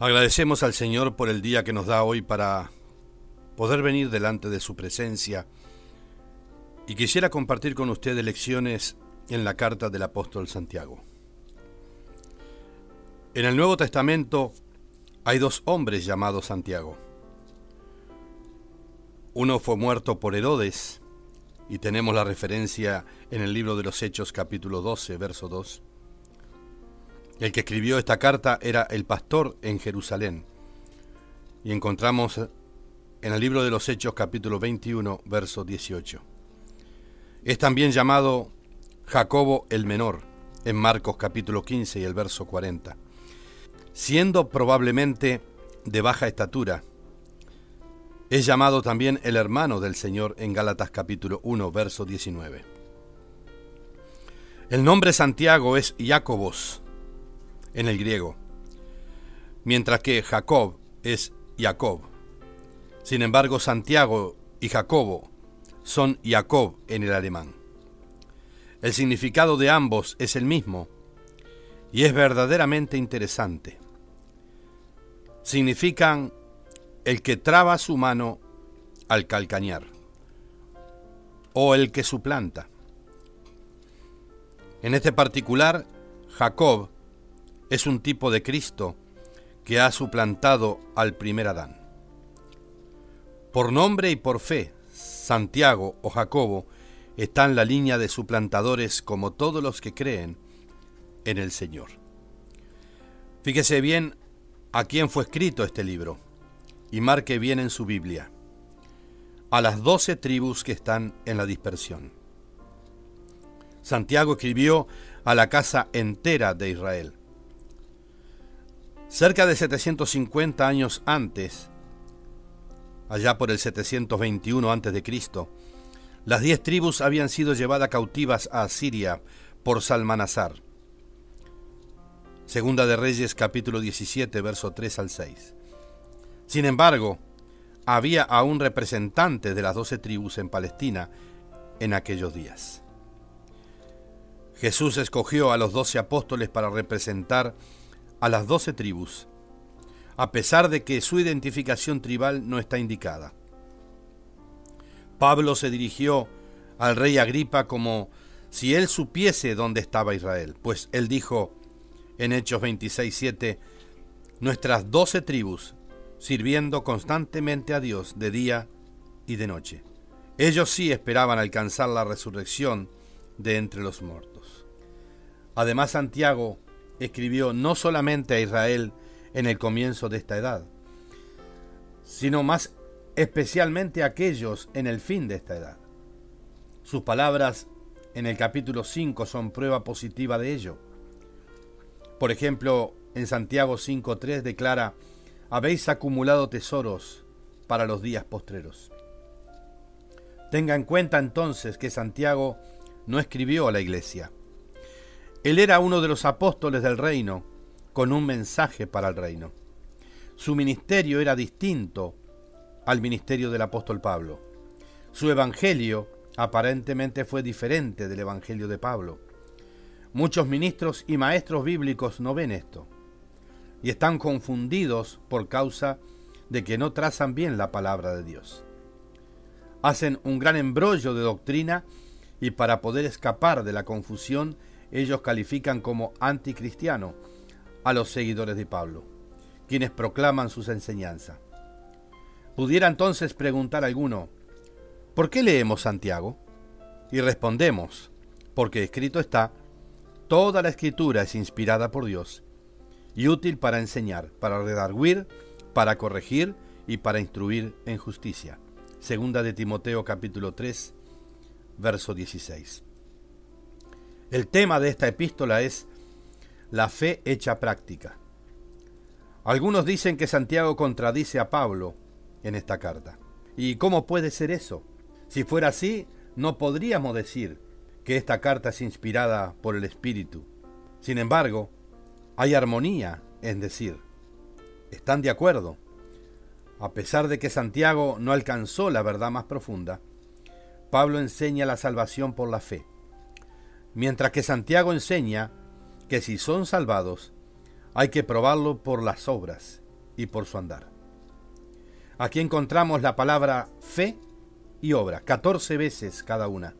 Agradecemos al Señor por el día que nos da hoy para poder venir delante de su presencia, y quisiera compartir con ustedes lecciones en la carta del apóstol Santiago. En el Nuevo Testamento hay dos hombres llamados Santiago. Uno fue muerto por Herodes, y tenemos la referencia en el libro de los Hechos capítulo 12, verso 2. El que escribió esta carta era el pastor en Jerusalén, y encontramos en el libro de los Hechos capítulo 21, verso 18. Es también llamado Jacobo el menor, en Marcos capítulo 15 y el verso 40. Siendo probablemente de baja estatura, es llamado también el hermano del Señor en Gálatas capítulo 1, verso 19. El nombre Santiago es Jacobos en el griego, mientras que Jacob es Jacob. Sin embargo, Santiago y Jacobo son Jacob en el alemán. El significado de ambos es el mismo y es verdaderamente interesante. Significan el que traba su mano al calcañar o el que suplanta. En este particular, Jacob es un tipo de Cristo que ha suplantado al primer Adán. Por nombre y por fe, Santiago o Jacobo está en la línea de suplantadores como todos los que creen en el Señor. Fíjese bien a quién fue escrito este libro y marque bien en su Biblia: a las 12 tribus que están en la dispersión. Santiago escribió a la casa entera de Israel. Cerca de 750 años antes, allá por el 721 a.C., las 10 tribus habían sido llevadas cautivas a Asiria por Salmanasar. Segunda de Reyes, capítulo 17, verso 3 al 6. Sin embargo, había aún representantes de las 12 tribus en Palestina en aquellos días. Jesús escogió a los 12 apóstoles para representar a las 12 tribus, a pesar de que su identificación tribal no está indicada. Pablo se dirigió al rey Agripa como si él supiese dónde estaba Israel, pues él dijo en Hechos 26:7, nuestras 12 tribus sirviendo constantemente a Dios de día y de noche. Ellos sí esperaban alcanzar la resurrección de entre los muertos. Además, Santiago escribió no solamente a Israel en el comienzo de esta edad, sino más especialmente a aquellos en el fin de esta edad. Sus palabras en el capítulo 5 son prueba positiva de ello. Por ejemplo, en Santiago 5:3 declara: habéis acumulado tesoros para los días postreros. Tenga en cuenta entonces que Santiago no escribió a la iglesia. Él era uno de los apóstoles del reino, con un mensaje para el reino. Su ministerio era distinto al ministerio del apóstol Pablo. Su evangelio aparentemente fue diferente del evangelio de Pablo. Muchos ministros y maestros bíblicos no ven esto y están confundidos por causa de que no trazan bien la palabra de Dios. Hacen un gran embrollo de doctrina y para poder escapar de la confusión, ellos califican como anticristiano a los seguidores de Pablo, quienes proclaman sus enseñanzas. Pudiera entonces preguntar alguno: ¿por qué leemos Santiago? Y respondemos: porque escrito está, toda la escritura es inspirada por Dios y útil para enseñar, para redarguir, para corregir y para instruir en justicia. Segunda de Timoteo capítulo 3, verso 16. El tema de esta epístola es la fe hecha práctica. Algunos dicen que Santiago contradice a Pablo en esta carta. ¿Y cómo puede ser eso? Si fuera así, no podríamos decir que esta carta es inspirada por el Espíritu. Sin embargo, hay armonía en decir, están de acuerdo. A pesar de que Santiago no alcanzó la verdad más profunda, Pablo enseña la salvación por la fe, mientras que Santiago enseña que si son salvados, hay que probarlo por las obras y por su andar. Aquí encontramos la palabra fe y obra, 14 veces cada una,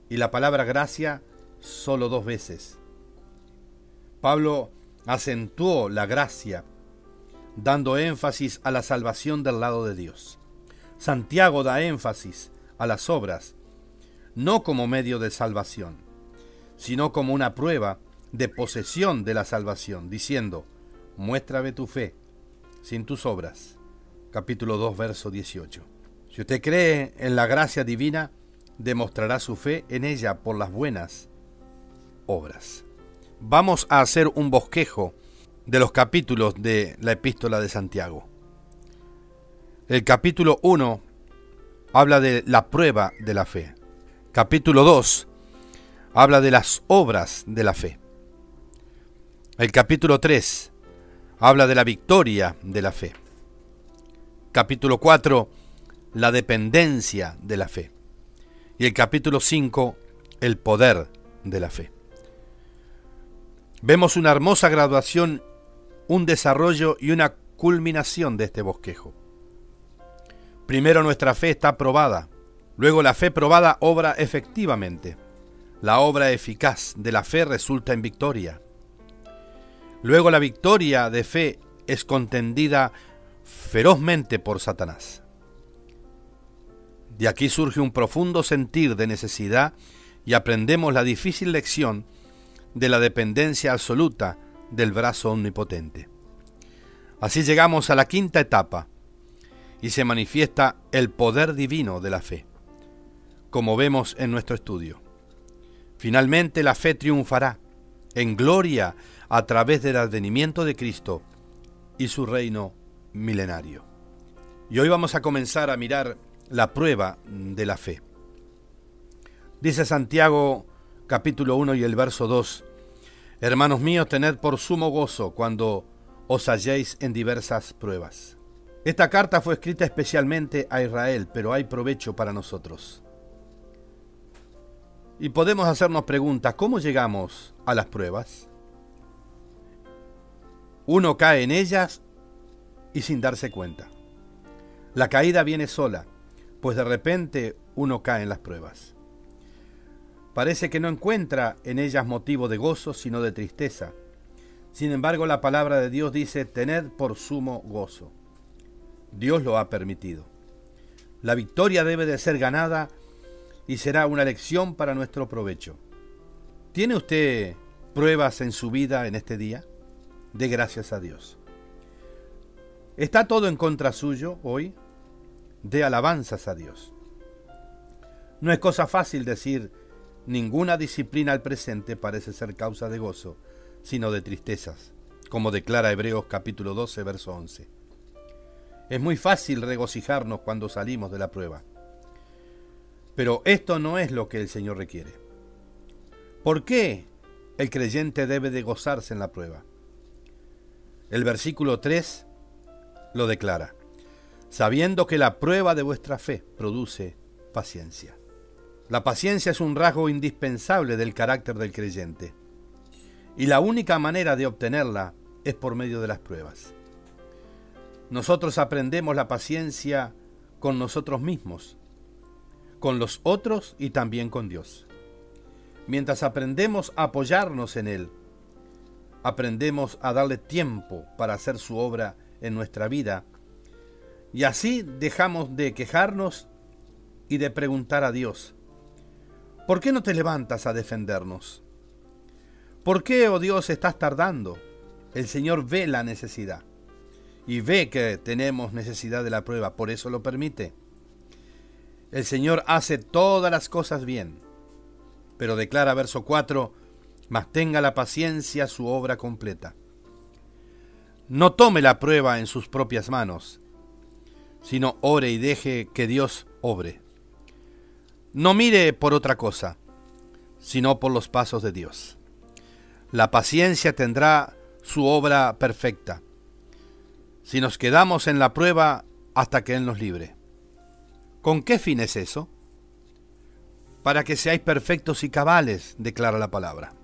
y la palabra gracia solo 2 veces. Pablo acentuó la gracia, dando énfasis a la salvación del lado de Dios. Santiago da énfasis a las obras, no como medio de salvación, sino como una prueba de posesión de la salvación, diciendo, muéstrame tu fe sin tus obras. Capítulo 2, verso 18. Si usted cree en la gracia divina, demostrará su fe en ella por las buenas obras. Vamos a hacer un bosquejo de los capítulos de la epístola de Santiago. El capítulo 1 habla de la prueba de la fe. Capítulo 2 habla de las obras de la fe. El capítulo 3 habla de la victoria de la fe. Capítulo 4, la dependencia de la fe. Y el capítulo 5, el poder de la fe. Vemos una hermosa graduación, un desarrollo y una culminación de este bosquejo. Primero nuestra fe está probada, luego la fe probada obra efectivamente. La obra eficaz de la fe resulta en victoria. Luego la victoria de fe es contendida ferozmente por Satanás. De aquí surge un profundo sentir de necesidad y aprendemos la difícil lección de la dependencia absoluta del brazo omnipotente. Así llegamos a la quinta etapa y se manifiesta el poder divino de la fe, como vemos en nuestro estudio. Finalmente la fe triunfará en gloria a través del advenimiento de Cristo y su reino milenario. Y hoy vamos a comenzar a mirar la prueba de la fe. Dice Santiago capítulo 1 y el verso 2: Hermanos míos, tened por sumo gozo cuando os halléis en diversas pruebas. Esta carta fue escrita especialmente a Israel, pero hay provecho para nosotros. Y podemos hacernos preguntas: ¿cómo llegamos a las pruebas? Uno cae en ellas y sin darse cuenta. La caída viene sola, pues de repente uno cae en las pruebas. Parece que no encuentra en ellas motivo de gozo, sino de tristeza. Sin embargo, la palabra de Dios dice: tened por sumo gozo. Dios lo ha permitido. La victoria debe de ser ganada y será una lección para nuestro provecho. ¿Tiene usted pruebas en su vida en este día? Dé gracias a Dios. ¿Está todo en contra suyo hoy? Dé alabanzas a Dios. No es cosa fácil decir: ninguna disciplina al presente parece ser causa de gozo, sino de tristezas, como declara Hebreos capítulo 12, verso 11. Es muy fácil regocijarnos cuando salimos de la prueba, pero esto no es lo que el Señor requiere. ¿Por qué el creyente debe de gozarse en la prueba? El versículo 3 lo declara: sabiendo que la prueba de vuestra fe produce paciencia. La paciencia es un rasgo indispensable del carácter del creyente, y la única manera de obtenerla es por medio de las pruebas. Nosotros aprendemos la paciencia con nosotros mismos, con los otros y también con Dios. Mientras aprendemos a apoyarnos en Él, aprendemos a darle tiempo para hacer su obra en nuestra vida, y así dejamos de quejarnos y de preguntar a Dios: ¿por qué no te levantas a defendernos? ¿Por qué, oh Dios, estás tardando? El Señor ve la necesidad y ve que tenemos necesidad de la prueba, por eso lo permite. El Señor hace todas las cosas bien, pero declara verso 4: mas tenga la paciencia su obra completa. No tome la prueba en sus propias manos, sino ore y deje que Dios obre. No mire por otra cosa, sino por los pasos de Dios. La paciencia tendrá su obra perfecta, si nos quedamos en la prueba hasta que Él nos libre. ¿Con qué fin es eso? Para que seáis perfectos y cabales, declara la palabra,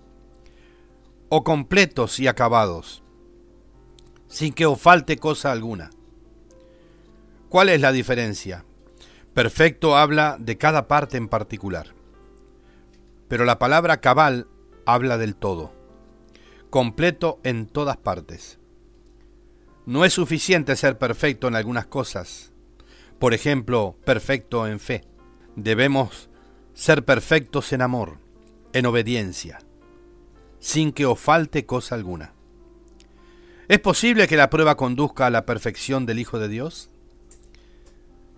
o completos y acabados, sin que os falte cosa alguna. ¿Cuál es la diferencia? Perfecto habla de cada parte en particular, pero la palabra cabal habla del todo, completo en todas partes. No es suficiente ser perfecto en algunas cosas, por ejemplo, perfecto en fe. Debemos ser perfectos en amor, en obediencia, sin que os falte cosa alguna. ¿Es posible que la prueba conduzca a la perfección del Hijo de Dios?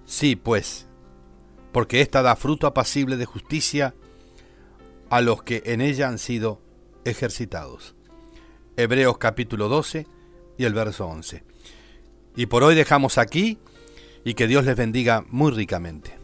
Sí, pues, porque ésta da fruto apacible de justicia a los que en ella han sido ejercitados. Hebreos capítulo 12 y el verso 11. Y por hoy dejamos aquí, y que Dios les bendiga muy ricamente.